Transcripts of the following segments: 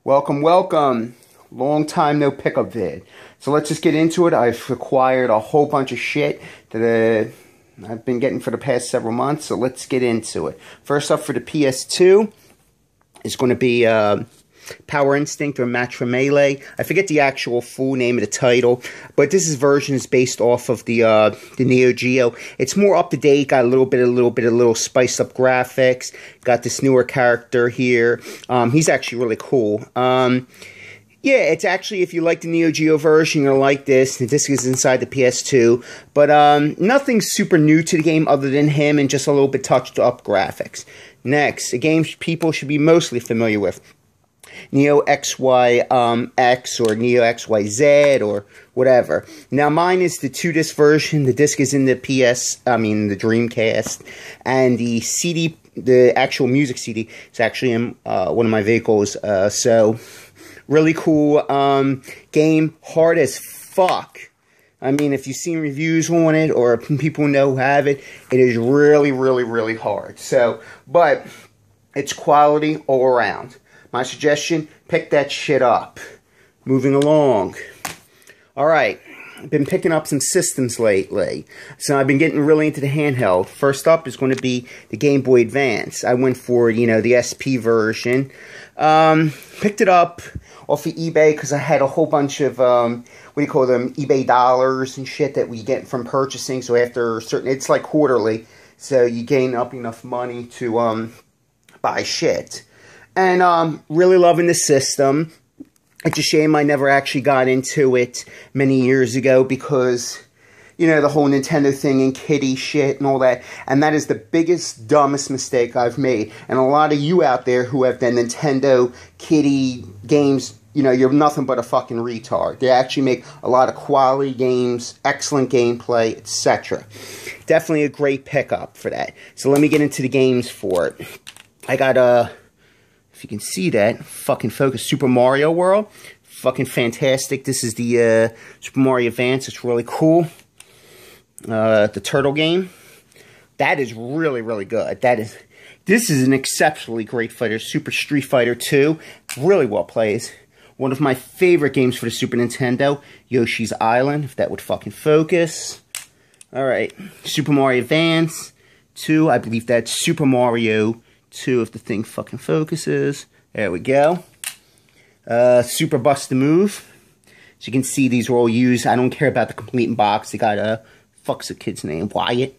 Welcome, welcome. Long time no pickup vid. So let's just get into it. I've acquired a whole bunch of shit that I've been getting for the past several months. So let's get into it. First up for the PS2 is going to be Power Instinct or Match for Melee. I forget the actual full name of the title, but this version is based off of the Neo Geo. It's more up to date. Got a little bit spiced up graphics. Got this newer character here. He's actually really cool. Yeah, it's actually, if you like the Neo Geo version, you're gonna like this. The disc is inside the PS2, but nothing super new to the game other than him and just a little bit touched up graphics. Next, a game people should be mostly familiar with. Neo XY or Neo XYZ or whatever. Now mine is the 2-disc version. The disc is in the the Dreamcast, and the CD, the actual music CD, is actually in one of my vehicles. So really cool game, hard as fuck. I mean, if you've seen reviews on it or people know who have it, it is really hard. So, but it's quality all around. My suggestion, pick that shit up. Moving along. Alright, I've been picking up some systems lately. So I've been getting really into the handheld. First up is going to be the Game Boy Advance. I went for, the SP version. Picked it up off of eBay because I had a whole bunch of, eBay dollars and shit that we get from purchasing. So after a certain, it's like quarterly. So you gain up enough money to buy shit. And really loving the system. It's a shame I never actually got into it many years ago because, the whole Nintendo thing and kitty shit and all that. And that is the biggest, dumbest mistake I've made. And a lot of you out there who have the Nintendo kitty games, you're nothing but a fucking retard. They actually make a lot of quality games, excellent gameplay, etc. Definitely a great pickup for that. So let me get into the games for it. I got if you can see that, fucking focus, Super Mario World. Fucking fantastic. This is the Super Mario Advance. It's really cool. The turtle game. That is really good. This is an exceptionally great fighter. Super Street Fighter 2. Really well plays. One of my favorite games for the Super Nintendo. Yoshi's Island, if that would fucking focus. Alright. Super Mario Advance 2. I believe that's Super Mario 2 if the thing fucking focuses. There we go. Super Bust the Move. As you can see, these are all used. I don't care about the complete box. They got fuck's the kid's name? Wyatt.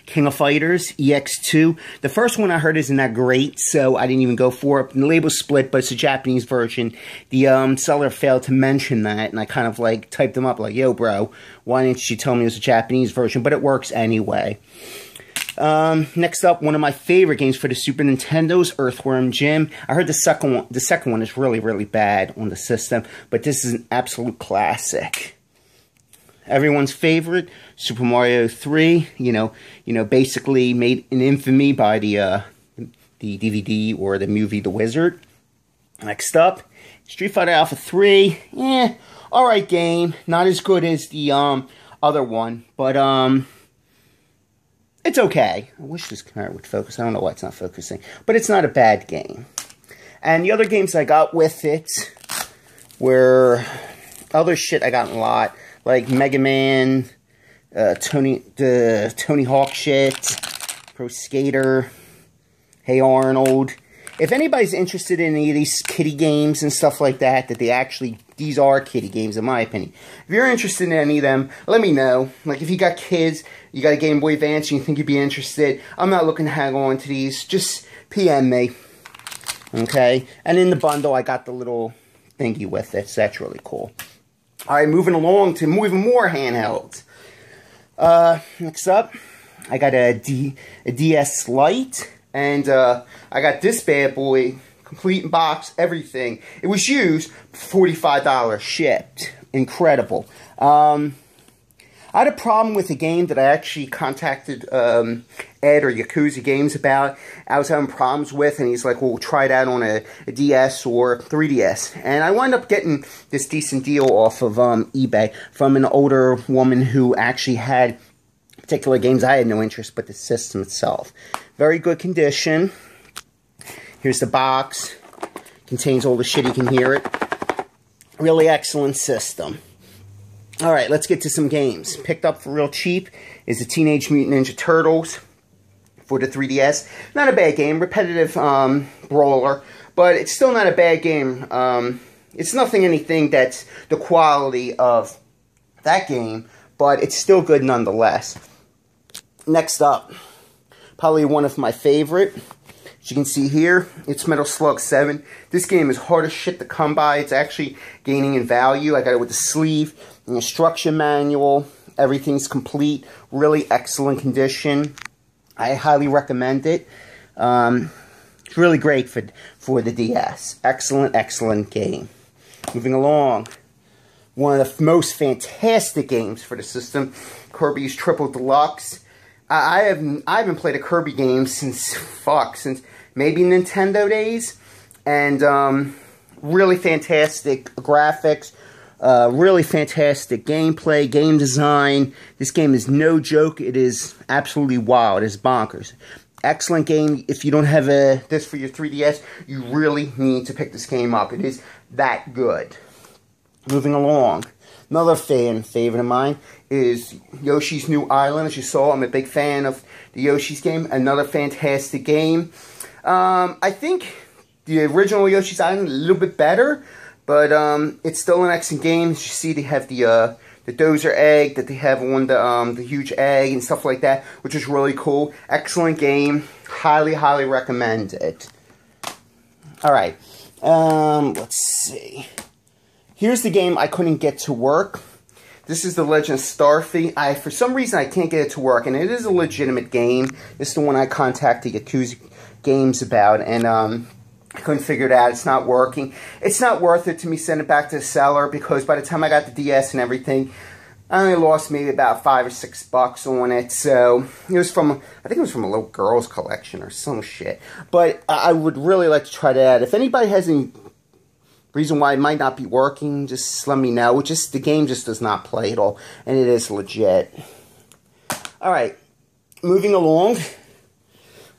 King of Fighters EX2. The first one I heard isn't that great, so I didn't even go for it. The label's split, but it's a Japanese version. The seller failed to mention that, and I kind of typed them up yo, bro, why didn't you tell me it was a Japanese version? But it works anyway. Next up, one of my favorite games for the Super Nintendo's Earthworm Jim. I heard the second one is really bad on the system, but this is an absolute classic. Everyone's favorite, Super Mario 3, basically made an infamy by the DVD or the movie The Wizard. Next up, Street Fighter Alpha 3, alright game, not as good as the other one, but it's okay. I wish this camera would focus. I don't know why it's not focusing. But it's not a bad game. And the other games I got with it were other shit I got a lot. Like Mega Man, Tony Hawk shit, Pro Skater, Hey Arnold. If anybody's interested in any of these kiddie games and stuff like that, these are kiddie games in my opinion. If you're interested in any of them, let me know. Like if you got kids, you got a Game Boy Advance, and you think you'd be interested, I'm not looking to hang on to these. Just PM me. Okay? And in the bundle, I got the little thingy with it, so that's really cool. Alright, moving along to even more handhelds. Next up, I got a DS Lite. And I got this bad boy, complete in box, everything. It was used, $45 shipped. Incredible. I had a problem with a game that I actually contacted Ed or Yakuza Games about. I was having problems with, and he's like, well, try it out on a DS or 3DS. And I wound up getting this decent deal off of eBay from an older woman who actually had particular games I had no interest, but the system itself. Very good condition. Here's the box. Contains all the shit, you can hear it. Really excellent system. Alright, let's get to some games. Picked up for real cheap is the Teenage Mutant Ninja Turtles for the 3DS. Not a bad game. Repetitive brawler. But it's still not a bad game. It's anything that's the quality of that game, but it's still good nonetheless. Next up, probably one of my favorite. As you can see here, it's Metal Slug 7. This game is hard as shit to come by. It's actually gaining in value. I got it with the sleeve, an instruction manual. Everything's complete. Really excellent condition. I highly recommend it. It's really great for the DS. Excellent, excellent game. Moving along. One of the most fantastic games for the system, Kirby's Triple Deluxe. I haven't played a Kirby game since maybe Nintendo days, and really fantastic graphics, really fantastic gameplay, game design. This game is no joke. It is absolutely wild. It is bonkers. Excellent game. If you don't have this for your 3DS, you really need to pick this game up. It is that good. Moving along. Another favorite of mine is Yoshi's New Island. As you saw, I'm a big fan of the Yoshi's game. Another fantastic game. I think the original Yoshi's Island is a little bit better, but it's still an excellent game. As you see, they have the dozer egg that they have on the huge egg and stuff like that, which is really cool. Excellent game. Highly, highly recommend it. Alright. Let's see. Here's the game I couldn't get to work. This is The Legend of Starfy. For some reason, I can't get it to work, and it is a legitimate game. This is the one I contacted Yakuza Games about, and I couldn't figure it out. It's not working. It's not worth it to me send it back to the seller, because by the time I got the DS and everything, I only lost maybe about $5 or $6 on it. So it was I think it was from a little girl's collection or some shit. But I would really like to try that out. If anybody has any reason why it might not be working, just let me know. The game just does not play at all, and it is legit. Alright, moving along.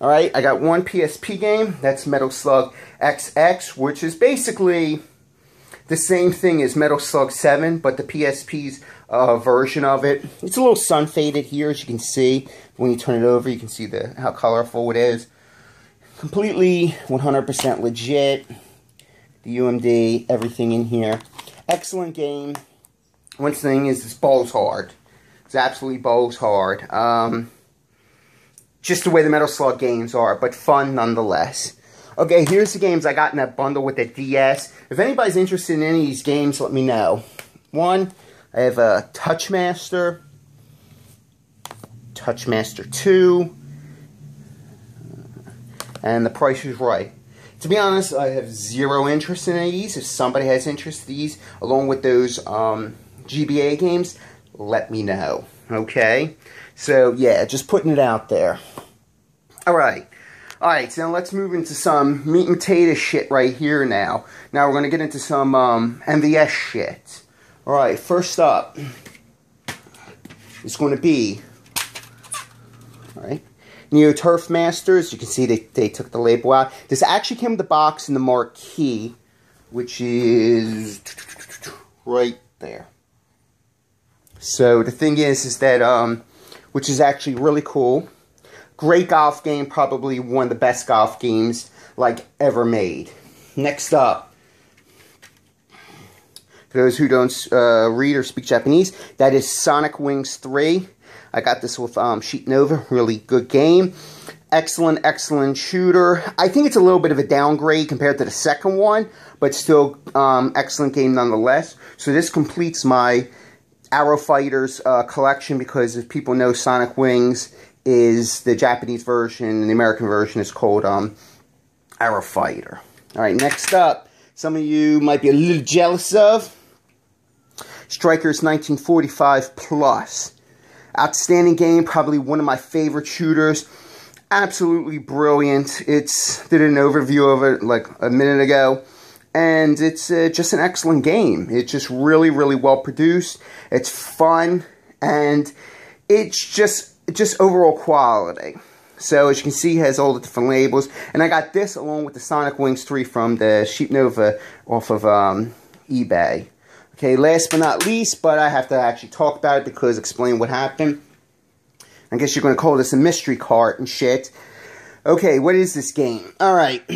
Alright, I got one PSP game. That's Metal Slug XX, which is basically the same thing as Metal Slug 7, but the PSP's version of it. It's a little sun-faded here, as you can see. When you turn it over, you can see how colorful it is. Completely 100% legit. The UMD, everything in here. Excellent game. One thing is, it's balls hard. It's absolutely balls hard. Just the way the Metal Slug games are, but fun nonetheless. Okay, here's the games I got in that bundle with the DS. If anybody's interested in any of these games, let me know. One, I have a Touchmaster, Touchmaster 2, and The Price is Right. To be honest, I have zero interest in these. If somebody has interest in these, along with those GBA games, let me know. Okay? So, yeah, just putting it out there. Alright. Alright, so now let's move into some meat and potato shit right here now. Now we're going to get into some MVS shit. Alright, first up is going to be, alright, Neo Turf Masters. You can see they took the label out. This actually came with the box and the marquee, which is right there. So the thing is that, which is actually really cool. Great golf game, probably one of the best golf games like ever made. Next up, for those who don't read or speak Japanese, that is Sonic Wings 3. I got this with Sheet Nova. Really good game. Excellent, excellent shooter. I think it's a little bit of a downgrade compared to the second one, but still excellent game nonetheless. So this completes my Arrow Fighters collection, because if people know, Sonic Wings is the Japanese version, and the American version is called Arrow Fighter. Alright, next up, some of you might be a little jealous of Strikers 1945 Plus. Outstanding game, probably one of my favorite shooters. Absolutely brilliant. Did an overview of it like a minute ago, and it's just an excellent game. It's just really, really well produced. It's fun, and it's just overall quality. So as you can see, it has all the different labels. And I got this along with the Sonic Wings 3 from the Sheep Nova off of eBay. Okay, last but not least, but I have to actually talk about it because explain what happened. I guess you're going to call this a mystery cart and shit. Okay, what is this game? Alright.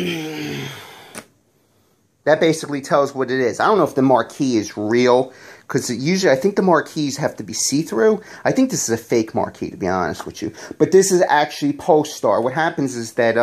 That basically tells what it is. I don't know if the marquee is real, because usually I think the marquees have to be see-through. I think this is a fake marquee, to be honest with you. But this is actually Polestar. What happens is that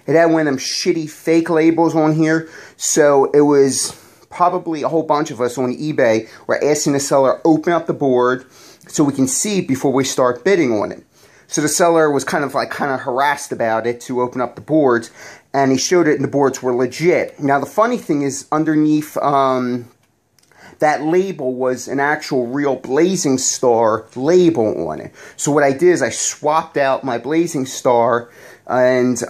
it had one of them shitty fake labels on here, so it was probably a whole bunch of us on eBay were asking the seller open up the board so we can see before we start bidding on it. So the seller was kind of harassed about it to open up the boards, and he showed it and the boards were legit. Now the funny thing is underneath that label was an actual real Blazing Star label on it. So what I did is I swapped out my Blazing Star and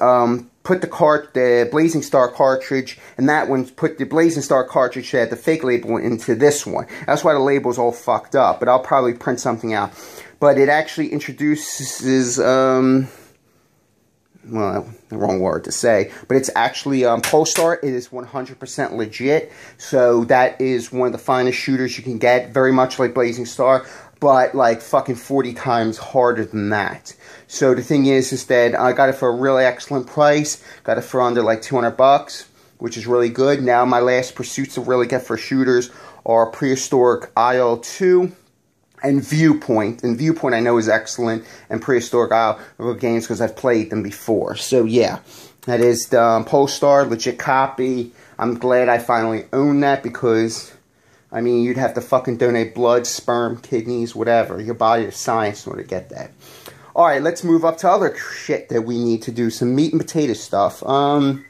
put the Blazing Star cartridge, and that one put the Blazing Star cartridge that had the fake label into this one. That's why the label's all fucked up, but I'll probably print something out. But it actually introduces, well, the wrong word to say, but it's actually Polestar. It is 100% legit, so that is one of the finest shooters you can get, very much like Blazing Star, but like fucking 40 times harder than that. So the thing is that I got it for a really excellent price, got it for under like 200 bucks, which is really good. Now my last pursuits to really get for shooters are Prehistoric IL-2, and Viewpoint. And Viewpoint I know is excellent, and Prehistoric Isle are games because I've played them before. So yeah, that is the Polestar, legit copy. I'm glad I finally own that because, I mean, you'd have to fucking donate blood, sperm, kidneys, whatever, your body to science in order to get that. Alright, let's move up to other shit that we need to do, some meat and potato stuff. Got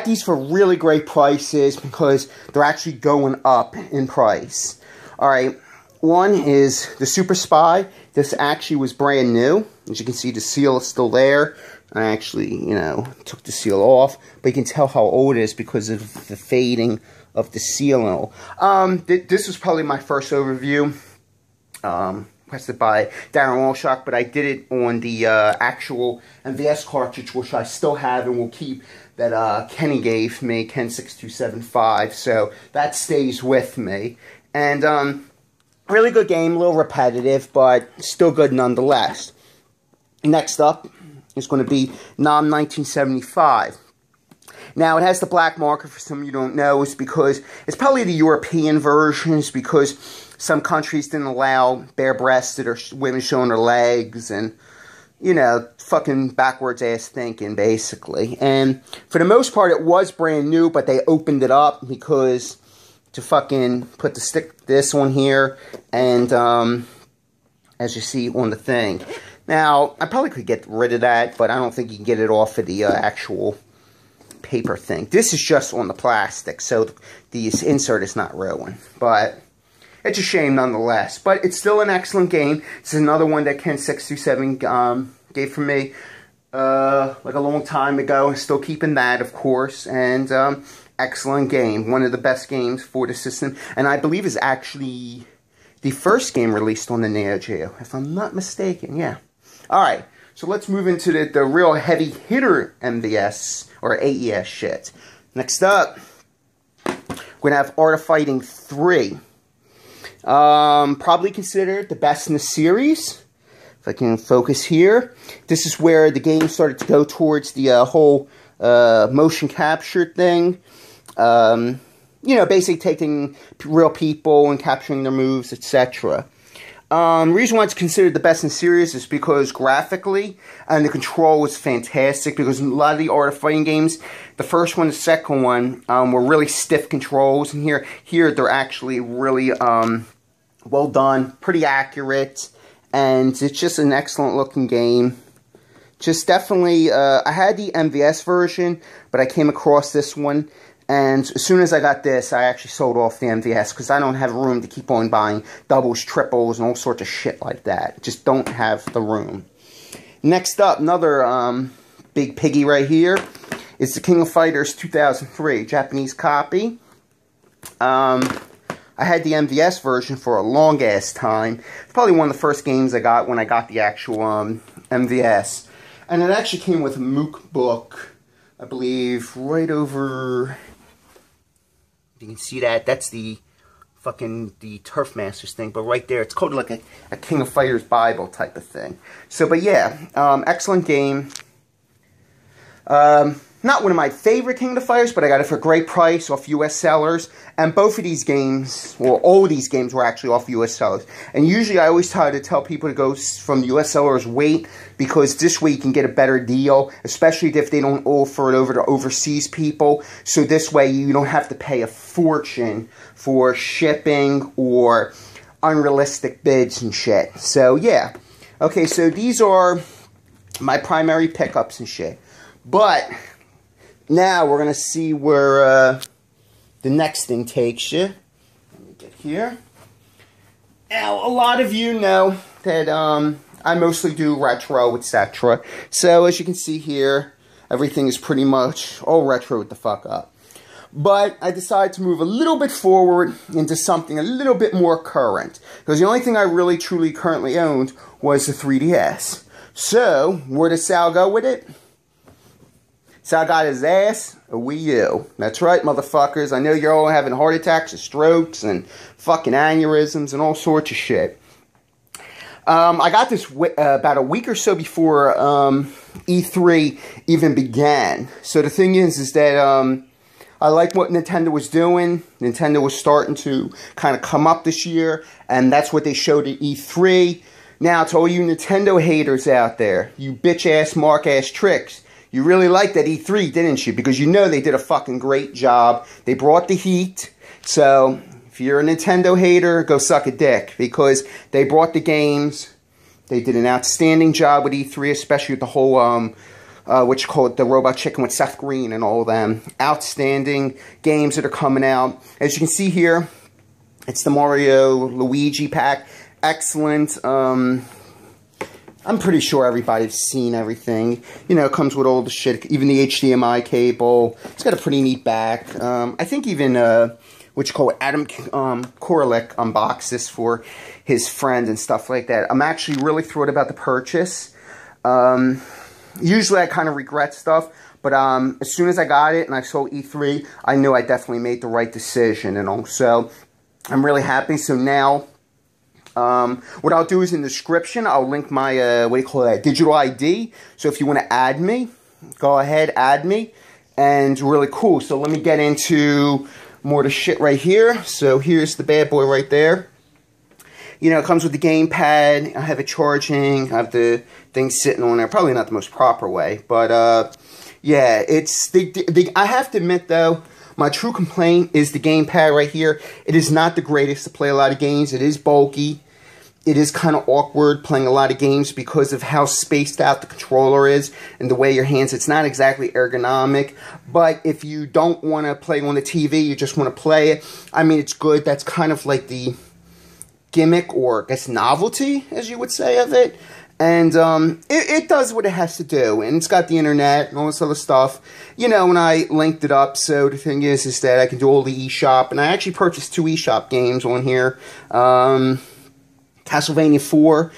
these for really great prices because they're actually going up in price. Alright. One is the Super Spy. This actually was brand new. As you can see, the seal is still there. I actually, you know, took the seal off. But you can tell how old it is because of the fading of the seal and all. This was probably my first overview. Requested by Darren Walshock, but I did it on the actual MVS cartridge, which I still have and will keep, that Kenny gave me, Ken6275. So that stays with me. And, really good game, a little repetitive, but still good nonetheless. Next up is going to be Nam 1975. Now, it has the black marker, for some of you don't know, is because it's probably the European versions, because some countries didn't allow bare-breasted or women showing their legs, and, you know, fucking backwards ass thinking, basically. And for the most part, it was brand new, but they opened it up because to fucking put this on here, and as you see on the thing. Now, I probably could get rid of that, but I don't think you can get it off of the actual paper thing. This is just on the plastic, so the insert is not ruined. But it's a shame nonetheless. But it's still an excellent game. This is another one that Ken627 gave for me like a long time ago. Still keeping that, of course, and excellent game. One of the best games for the system, and I believe is actually the first game released on the Neo Geo, if I'm not mistaken. Yeah. Alright, so let's move into the real heavy hitter MVS or AES shit. Next up, we're going to have Art of Fighting 3. Probably considered the best in the series. If I can focus here. This is where the game started to go towards the whole motion capture thing. You know, basically taking real people and capturing their moves, etc. The reason why it's considered the best in the series is because graphically and the control was fantastic, because a lot of the Art of Fighting games, the first one and the second one, were really stiff controls, and here they're actually really well done, pretty accurate, and it's just an excellent looking game. Just definitely, I had the MVS version, but I came across this one. And as soon as I got this, I actually sold off the MVS because I don't have room to keep on buying doubles, triples, and all sorts of shit like that. Just don't have the room. Next up, another big piggy right here is the King of Fighters 2003, Japanese copy. I had the MVS version for a long-ass time. It's probably one of the first games I got when I got the actual MVS. And it actually came with a MOOC book, I believe, right over... You can see that. That's the Turf Masters thing. But right there, it's called like a King of Fighters Bible type of thing. So, but yeah, excellent game. Not one of my favorite King of Fighters, but I got it for a great price off US sellers. And both of these games, well, all of these games were actually off US sellers. And usually I always try to tell people to go from US sellers wait, because this way you can get a better deal, especially if they don't offer it over to overseas people. So this way you don't have to pay a fortune for shipping or unrealistic bids and shit. So yeah. Okay, so these are my primary pickups and shit. But now we're going to see where the next thing takes you. Let me get here. Now, a lot of you know that I mostly do retro, etc. So, as you can see here, everything is pretty much all retro with the fuck up. But I decided to move a little bit forward into something a little bit more current. Because the only thing I really truly currently owned was the 3DS. So, where did Sal go with it? Sal got his ass a Wii U. That's right, motherfuckers. I know you're all having heart attacks and strokes and fucking aneurysms and all sorts of shit. I got this about a week or so before E3 even began. So the thing is that I like what Nintendo was doing. Nintendo was starting to kind of come up this year, and that's what they showed at E3. Now, to all you Nintendo haters out there, you bitch-ass, mark-ass tricks, you really liked that E3, didn't you? Because you know they did a fucking great job. They brought the heat. So, if you're a Nintendo hater, go suck a dick. Because they brought the games. They did an outstanding job with E3, especially with the whole, what you call it, the Robot Chicken with Seth Green and all of them. Outstanding games that are coming out. As you can see here, it's the Mario Luigi pack. Excellent. I'm pretty sure everybody's seen everything. You know, it comes with all the shit, even the HDMI cable. It's got a pretty neat back. I think even, what you call it, Adam Koralik unboxed this for his friend and stuff like that. I'm actually really thrilled about the purchase. Usually I kind of regret stuff, but as soon as I got it and I saw E3, I knew I definitely made the right decision, and also I'm really happy. So now, what I'll do is in the description, I'll link my, digital ID. So if you want to add me, go ahead, add me. And really cool. So let me get into more of the shit right here. So here's the bad boy right there. You know, it comes with the gamepad. I have it charging. I have the thing sitting on there. Probably not the most proper way. But, yeah, it's, I have to admit, though, my true complaint is the gamepad right here. It is not the greatest to play a lot of games. It is bulky. It is kind of awkward playing a lot of games because of how spaced out the controller is and the way your hands, it's not exactly ergonomic. But if you don't want to play on the TV, you just want to play it, I mean, it's good. That's kind of like the gimmick, or I guess novelty, as you would say, of it. And it does what it has to do. And it's got the internet and all this other stuff. You know, when I linked it up, so the thing is that I can do all the eShop. And I actually purchased 2 eShop games on here. Castlevania 4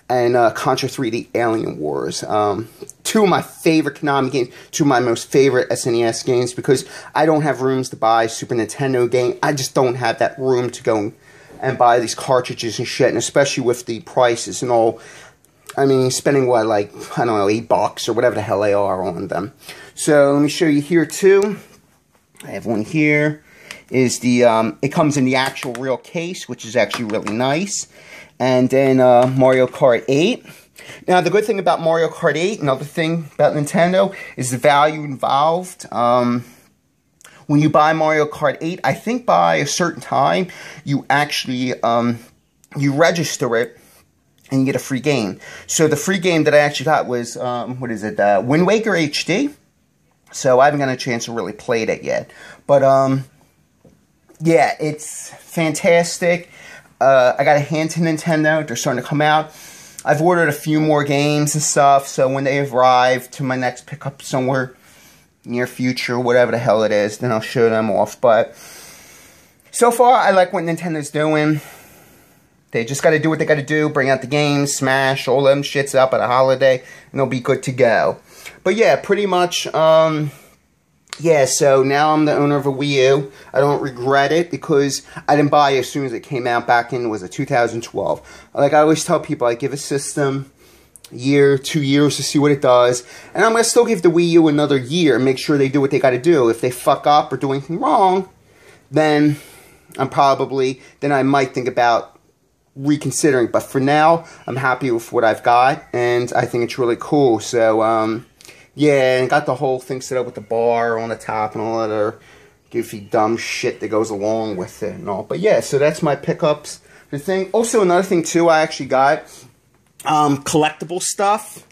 and Contra 3D Alien Wars. 2 of my favorite Konami games, 2 of my most favorite SNES games, because I don't have rooms to buy Super Nintendo game. I just don't have that room to go and buy these cartridges and shit, and especially with the prices and all. I mean, spending what, like, I don't know, $8 or whatever the hell they are on them. So let me show you here too. I have one here. Is the it comes in the actual real case, which is actually really nice. And then Mario Kart 8. Now, the good thing about Mario Kart 8, another thing about Nintendo, is the value involved. When you buy Mario Kart 8, I think by a certain time, you actually, you register it, and you get a free game. So the free game that I actually got was, Wind Waker HD. So I haven't got a chance to really play it yet. But, yeah, it's fantastic. I got a hand to Nintendo. They're starting to come out. I've ordered a few more games and stuff, so when they arrive to my next pickup somewhere near future, whatever the hell it is, then I'll show them off. But so far, I like what Nintendo's doing. They just got to do what they got to do, bring out the games, smash, all them shits up at a holiday, and they'll be good to go. But yeah, pretty much, yeah, so now I'm the owner of a Wii U. I don't regret it because I didn't buy it as soon as it came out back in, was it 2012. Like I always tell people, I give a system a year, 2 years to see what it does. And I'm going to still give the Wii U another year and make sure they do what they got to do. If they fuck up or do anything wrong, then then I might think about reconsidering. But for now, I'm happy with what I've got, and I think it's really cool. So, yeah, and got the whole thing set up with the bar on the top and all that other goofy dumb shit that goes along with it and all. But yeah, so that's my pickups. The thing. Also, another thing too, I actually got collectible stuff.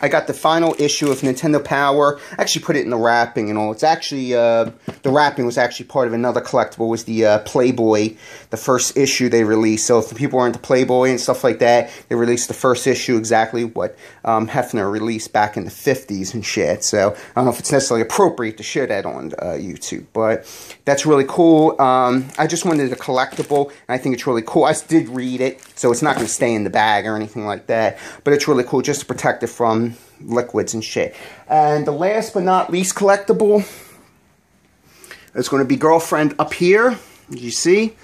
I got the final issue of Nintendo Power. I actually put it in the wrapping and all. It's actually, the wrapping was actually part of another collectible. It was the Playboy, the first issue they released. So if people are into Playboy and stuff like that, they released the first issue, exactly what Hefner released back in the 50s and shit. So I don't know if it's necessarily appropriate to share that on YouTube, but that's really cool. I just wanted a collectible, and I think it's really cool. I did read it, so it's not going to stay in the bag or anything like that, but it's really cool just to protect it from liquids and shit. And the last but not least collectible is going to be Girlfriend up here. As you see,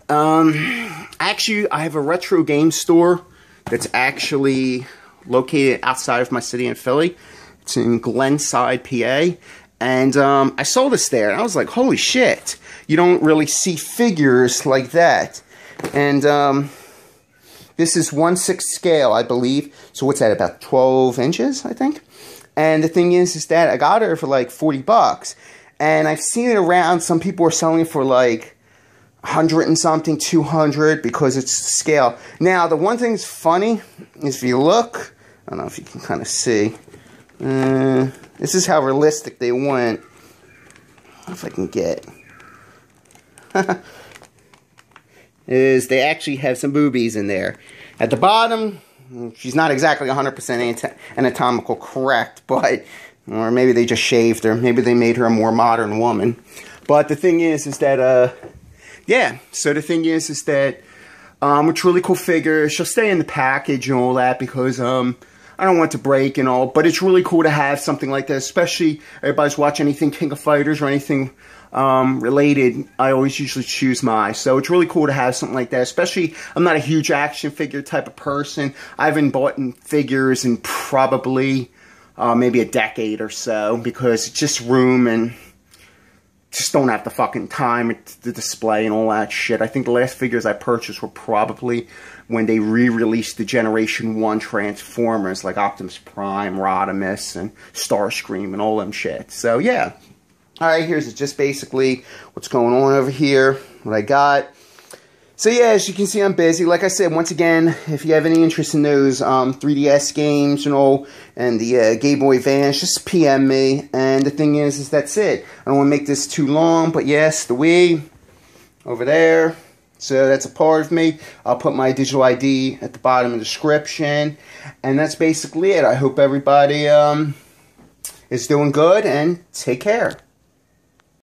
actually, I have a retro game store that's actually located outside of my city in Philly. It's in Glenside, PA. And I saw this there, and I was like, holy shit. You don't really see figures like that. And this is 1/6 scale, I believe. So what's that, about 12 inches, I think? And the thing is that I got her for like 40 bucks. And I've seen it around. Some people are selling it for like 100 and something, 200, because it's scale. Now, the one thing that's funny is if you look, I don't know if you can kind of see. This is how realistic they went. If I can get. Is they actually have some boobies in there. At the bottom, she's not exactly 100% anatomical correct, but, or maybe they just shaved her. Maybe they made her a more modern woman. But the thing is that, yeah, so the thing is that, it's a really cool figure. She'll stay in the package and all that because, I don't want it to break and all, but it's really cool to have something like that, especially everybody's watching anything King of Fighters or anything related. I always usually choose my. So it's really cool to have something like that, especially I'm not a huge action figure type of person. I haven't bought figures in probably maybe a decade or so because it's just room and just don't have the fucking time to display and all that shit. I think the last figures I purchased were probably when they re-released the Generation 1 Transformers, like Optimus Prime, Rodimus, and Starscream, and all them shit. So, yeah. Alright, here's just basically what's going on over here, what I got. So, yeah, as you can see, I'm busy. Like I said, once again, if you have any interest in those 3DS games, you know, and the Game Boy Advance, just PM me. And the thing is that's it. I don't want to make this too long, but yes, the Wii over there. So that's a part of me. I'll put my digital ID at the bottom of the description. And that's basically it. I hope everybody is doing good, and take care.